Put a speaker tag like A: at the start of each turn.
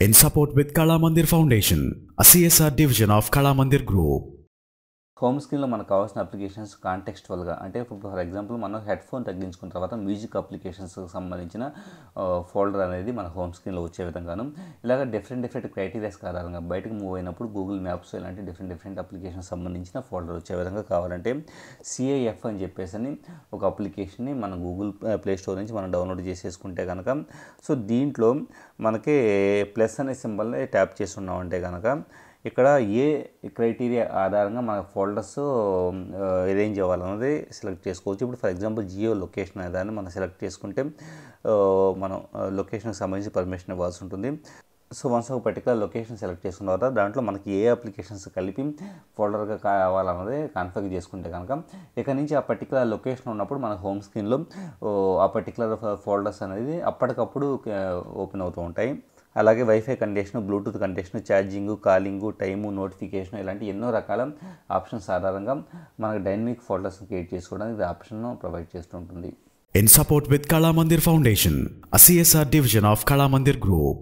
A: in support with Kala Mandir Foundation, a CSR division of Kala Mandir Group.
B: Home స్క్రీన్లో మనకు కావాల్సిన applications కాంటెక్స్చువల్గా అంటే for example మనం head phone తగ్గించుకున్న తర్వాత music అప్లికేషన్స్కి సంబంధించిన ఫోల్డర్ అనేది మన హోమ్ స్క్రీన్లో వచ్చే విధంగాను ఇలాగ డిఫరెంట్ క్రైటీరియాస్ ఆధారంగా బయటకు మూవ్ అయినప్పుడు గూగుల్ మ్యాప్స్ ఇలాంటి డిఫరెంట్ అప్లికేషన్స్ సంబంధించిన ఫోల్డర్ వచ్చే విధంగా కావాలంటే CIF అని చెప్పేసి ఒక అప్లికేషన్ని మన గూగుల్ ప్లే స్టోర్ నుంచి మనం డౌన్లోడ్ చేసేసుకుంటే కనుక సో దీంట్లో మనకి ప్లస్ అనే సింబల్ని ట్యాప్ చేసి ఉన్నామంటే కనుక ఇక్కడ ఏ క్రైటీరియా ఆధారంగా మన ఫోల్డర్స్ అరేంజ్ అవ్వాలన్నది సెలెక్ట్ చేసుకోవచ్చు. ఇప్పుడు ఫర్ ఎగ్జాంపుల్ జియో లొకేషన్ అనే దాన్ని మనం సెలెక్ట్ చేసుకుంటే మనం లొకేషన్కి సంబంధించి పర్మిషన్ ఇవ్వాల్సి ఉంటుంది. సో వన్స్ ఒక పర్టికులర్ లొకేషన్ సెలెక్ట్ చేసుకున్న తర్వాత దాంట్లో మనకి ఏ అప్లికేషన్స్ కలిపి ఫోల్డర్గా కావాలన్నది కాన్ఫిగర్ చేసుకుంటే కనుక ఇక్కడ నుంచి ఆ పర్టికులర్ లొకేషన్ ఉన్నప్పుడు మన హోమ్ స్క్రీన్లో ఆ పర్టికులర్ ఫోల్డర్స్ అనేది అప్పటికప్పుడు ఓపెన్ అవుతూ ఉంటాయి. అలాగే wifi condition, Bluetooth condition, charging, calling, time, notification ఇలాంటి ఎన్నో రకాల ఆప్షన్స్ ఆధారంగా మనకు డైనమిక్ ఫోల్డర్స్ క్రియేట్ చేసుకోవడానికి ఇది ఆప్షన్ ప్రొవైడ్ చేస్తుంటుంది.
A: In support with Kala Mandir Foundation, a CSR division of Kala Mandir Group.